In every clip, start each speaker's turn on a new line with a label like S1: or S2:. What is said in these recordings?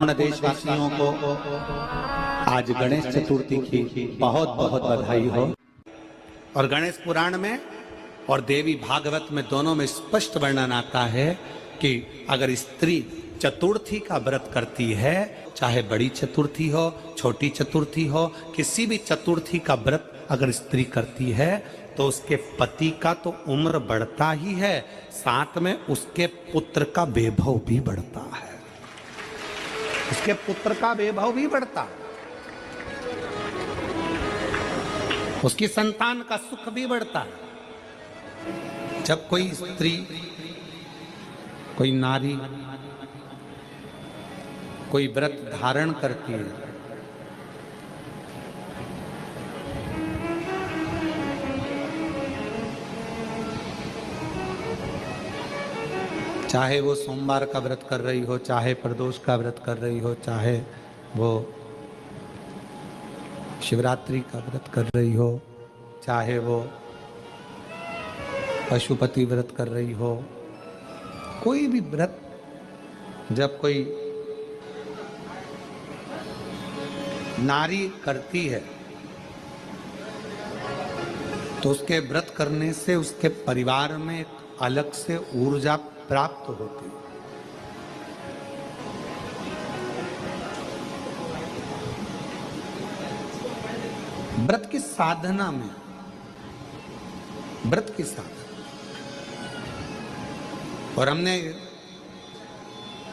S1: देशवासियों को आज गणेश चतुर्थी की बहुत बहुत बधाई हो। और गणेश पुराण में और देवी भागवत में दोनों में स्पष्ट वर्णन आता है कि अगर स्त्री चतुर्थी का व्रत करती है, चाहे बड़ी चतुर्थी हो छोटी चतुर्थी हो, किसी भी चतुर्थी का व्रत अगर स्त्री करती है तो उसके पति का तो उम्र बढ़ता ही है, साथ में उसके पुत्र का वैभव भी बढ़ता है, उसके पुत्र का वैभव भी बढ़ता है, उसकी संतान का सुख भी बढ़ता है। जब कोई स्त्री, कोई नारी कोई व्रत धारण करती है, चाहे वो सोमवार का व्रत कर रही हो, चाहे प्रदोष का व्रत कर रही हो, चाहे वो शिवरात्रि का व्रत कर रही हो, चाहे वो पशुपति व्रत कर रही हो, कोई भी व्रत जब कोई नारी करती है तो उसके व्रत करने से उसके परिवार में एक अलग से ऊर्जा प्राप्त होती है। व्रत की साधना में, व्रत की साधना, और हमने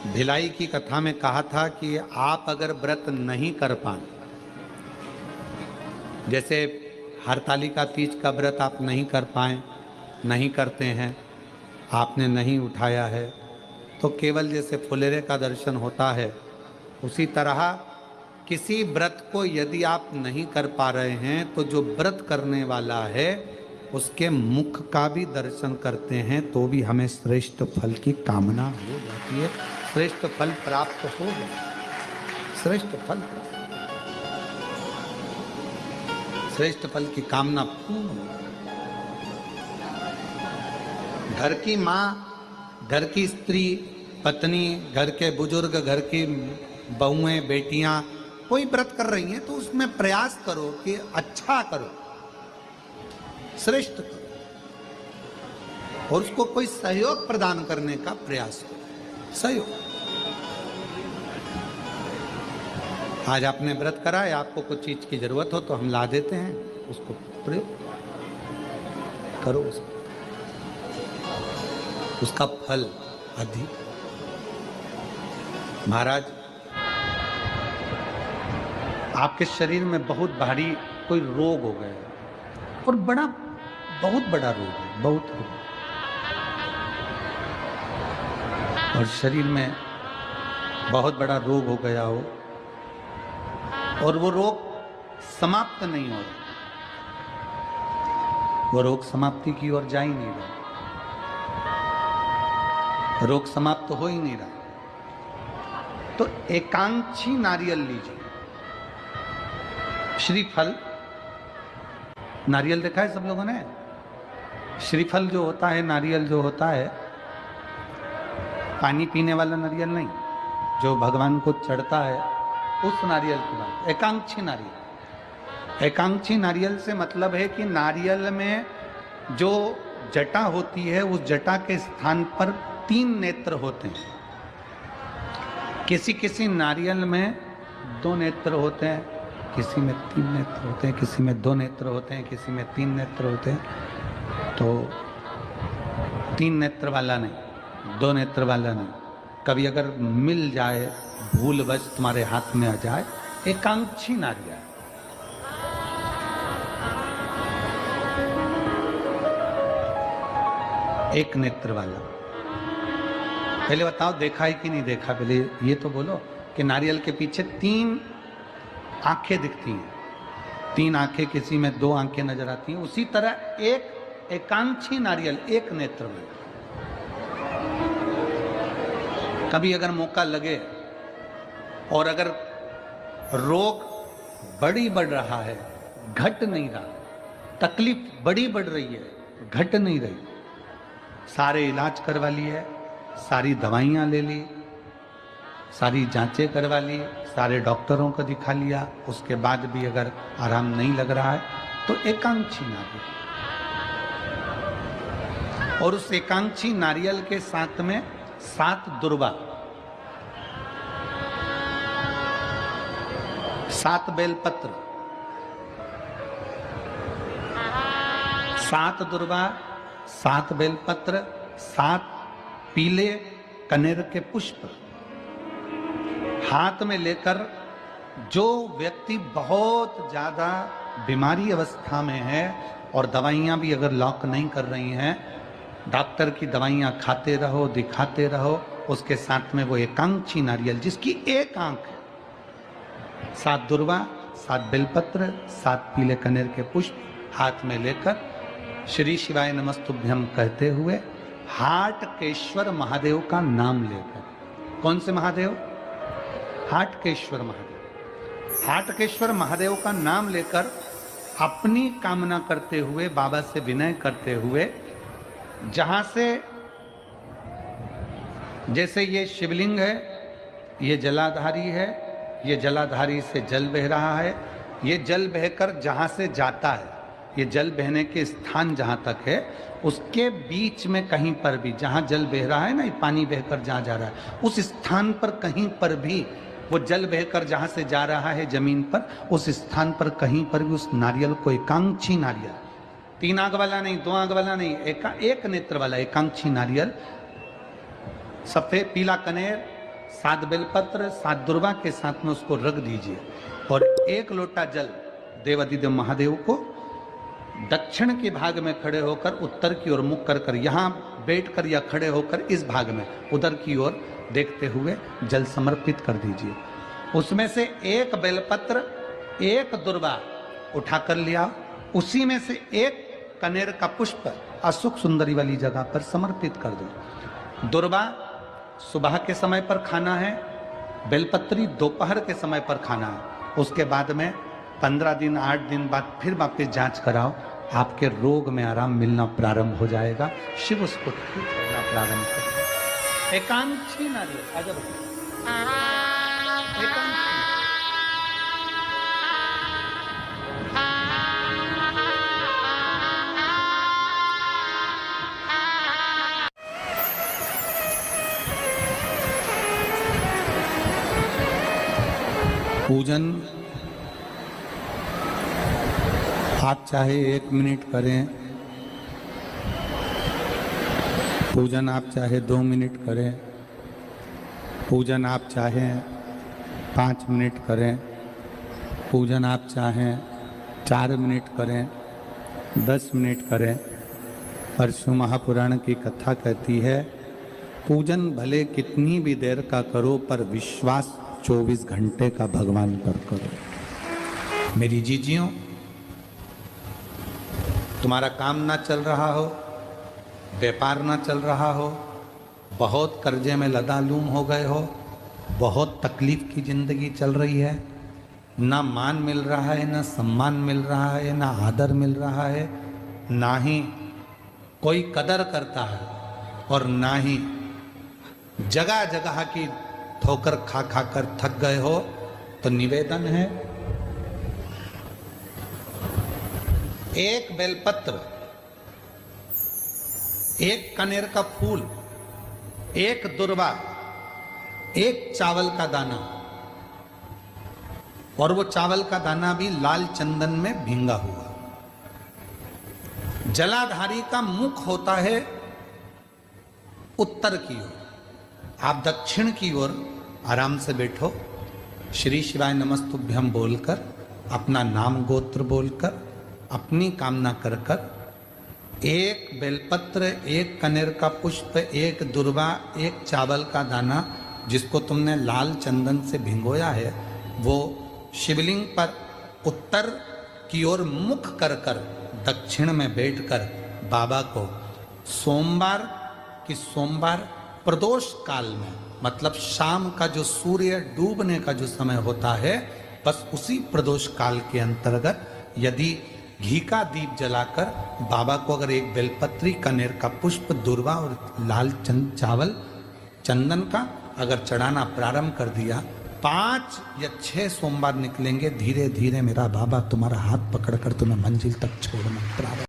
S1: भिलाई की कथा में कहा था कि आप अगर व्रत नहीं कर पाए, जैसे हरतालिका तीज का व्रत आप नहीं कर पाए, नहीं करते हैं, आपने नहीं उठाया है, तो केवल जैसे फुलेरे का दर्शन होता है, उसी तरह किसी व्रत को यदि आप नहीं कर पा रहे हैं तो जो व्रत करने वाला है उसके मुख का भी दर्शन करते हैं तो भी हमें श्रेष्ठ फल की कामना हो जाती है, श्रेष्ठ फल प्राप्त हो जाता है, श्रेष्ठ फल, श्रेष्ठ फल की कामना पूर्ण। घर की माँ, घर की स्त्री, पत्नी, घर के बुजुर्ग, घर की बहुएं, बेटियां कोई व्रत कर रही हैं तो उसमें प्रयास करो कि अच्छा करो, श्रेष्ठ करो, और उसको कोई सहयोग प्रदान करने का प्रयास करो, सहयोग। आज आपने व्रत करा है, आपको कुछ चीज की जरूरत हो तो हम ला देते हैं, उसको प्रयोग करो, उसका फल अधिक। महाराज, आपके शरीर में बहुत भारी कोई रोग हो गया और बहुत बड़ा रोग है, बहुत रोग, और शरीर में बहुत बड़ा रोग हो गया हो और वो रोग समाप्त नहीं हो रहा, वो रोग समाप्ति की ओर जा ही नहीं रहा, रोग समाप्त हो ही नहीं रहा, तो एकांक्षी नारियल लीजिए। श्रीफल, नारियल देखा है सब लोगों ने? श्रीफल जो होता है, नारियल जो होता है, पानी पीने वाला नारियल नहीं, जो भगवान को चढ़ता है उस नारियल की बात, एकांक्षी नारियल। एकांक्षी नारियल से मतलब है कि नारियल में जो जटा होती है उस जटा के स्थान पर 3 नेत्र होते हैं। किसी किसी नारियल में 2 नेत्र होते हैं, किसी में 3 नेत्र होते हैं, किसी में 2 नेत्र होते हैं, किसी में 3 नेत्र होते हैं। तो 3 नेत्र वाला नहीं, 2 नेत्र वाला नहीं, कभी अगर मिल जाए, भूलवश तुम्हारे हाथ में आ जाए, एकांक्षी नारियल, एक नेत्र वाला। पहले बताओ देखा है कि नहीं देखा? पहले ये तो बोलो कि नारियल के पीछे 3 आंखें दिखती हैं, 3 आंखें, किसी में 2 आंखें नजर आती हैं, उसी तरह एक एकांक्षी नारियल, एक नेत्र में। कभी अगर मौका लगे और अगर रोग बढ़ रहा है, घट नहीं रहा, तकलीफ बढ़ रही है, घट नहीं रही, सारे इलाज करवा लिए, सारी दवाइयाँ ले ली, सारी जांचें करवा ली, सारे डॉक्टरों को दिखा लिया, उसके बाद भी अगर आराम नहीं लग रहा है तो एकांक्षी नारियल, और उस एकांक्षी नारियल के साथ में 7 दुर्वा, 7 बेलपत्र, 7 दुर्वा, 7 बेलपत्र, 7 पीले कनेर के पुष्प हाथ में लेकर, जो व्यक्ति बहुत ज्यादा बीमारी अवस्था में है और दवाइयां भी अगर लॉक नहीं कर रही हैं, डॉक्टर की दवाइयां खाते रहो, दिखाते रहो, उसके साथ में वो एकांक्षी नारियल जिसकी एक आंख है, 7 दुर्वा, 7 बेलपत्र, 7 पीले कनेर के पुष्प हाथ में लेकर श्री शिवाय नमस्तुभ्यम कहते हुए हाटकेश्वर महादेव का नाम लेकर, कौन से महादेव? हाटकेश्वर महादेव, हाटकेश्वर महादेव का नाम लेकर अपनी कामना करते हुए, बाबा से विनय करते हुए, जहां से, जैसे ये शिवलिंग है, ये जलाधारी है, ये जलाधारी से जल बह रहा है, ये जल बहकर जहां से जाता है, ये जल बहने के स्थान जहां तक है, उसके बीच में कहीं पर भी, जहां जल बह रहा है ना, ये पानी बहकर जहां जा रहा है, उस स्थान पर कहीं पर भी, वो जल बहकर जहां से जा रहा है जमीन पर, उस स्थान पर कहीं पर भी उस नारियल को, एकांक्षी नारियल, 3 आंख वाला नहीं, 2 आंख वाला नहीं, एक नेत्र वाला एकांक्षी नारियल, सफेद पीला कनेर, 7 बेलपत्र, 7 दुर्वा के साथ में उसको रख दीजिए, और 1 लोटा जल देवाधिदेव महादेव को दक्षिण के भाग में खड़े होकर, उत्तर की ओर मुख कर, यहाँ बैठकर या खड़े होकर इस भाग में उधर की ओर देखते हुए जल समर्पित कर दीजिए। उसमें से 1 बेलपत्र, 1 दुर्वा उठाकर लिया, उसी में से 1 कनेर का पुष्प अशुक सुंदरी वाली जगह पर समर्पित कर दो। दुर्वा सुबह के समय पर खाना है, बेलपत्री दोपहर के समय पर खाना है। उसके बाद में 15 दिन 8 दिन बाद फिर वापस जांच कराओ, आपके रोग में आराम मिलना प्रारंभ हो जाएगा। शिव उसको ठीक करना प्रारंभ कर। एकांक्षी नारियल आगे बढ़ो। एकांक्षी पूजन आप चाहे 1 मिनट करें, पूजन आप चाहे 2 मिनट करें, पूजन आप चाहें 5 मिनट करें, पूजन आप चाहें 4 मिनट करें, 10 मिनट करें। परशु महापुराण की कथा कहती है, पूजन भले कितनी भी देर का करो, पर विश्वास 24 घंटे का भगवान पर करो। मेरी जीजियों, तुम्हारा काम ना चल रहा हो, व्यापार ना चल रहा हो, बहुत कर्जे में लदालूम हो गए हो, बहुत तकलीफ की जिंदगी चल रही है, ना मान मिल रहा है, ना सम्मान मिल रहा है, ना आदर मिल रहा है, ना ही कोई कदर करता है, और ना ही जगह जगह की ठोकर खा खा कर थक गए हो, तो निवेदन है, 1 बेलपत्र, 1 कनेर का फूल, 1 दुर्वा, 1 चावल का दाना, और वो चावल का दाना भी लाल चंदन में भींगा हुआ। जलाधारी का मुख होता है उत्तर की ओर, आप दक्षिण की ओर आराम से बैठो, श्री शिवाय नमस्तुभ्यम बोलकर, अपना नाम गोत्र बोलकर, अपनी कामना कर कर, 1 बेलपत्र, 1 कनेर का पुष्प, 1 दुर्वा, 1 चावल का दाना, जिसको तुमने लाल चंदन से भिगोया है, वो शिवलिंग पर उत्तर की ओर मुख कर कर दक्षिण में बैठकर बाबा को सोमवार की सोमवार प्रदोष काल में, मतलब शाम का जो सूर्य डूबने का जो समय होता है, बस उसी प्रदोष काल के अंतर्गत यदि घी का दीप जलाकर बाबा को अगर 1 बेलपत्री, कनेर का पुष्प, दुर्वा और लाल चावल चंदन का अगर चढ़ाना प्रारंभ कर दिया, 5 या 6 सोमवार निकलेंगे, धीरे धीरे मेरा बाबा तुम्हारा हाथ पकड़कर तुम्हें मंजिल तक छोड़ना प्रारंभ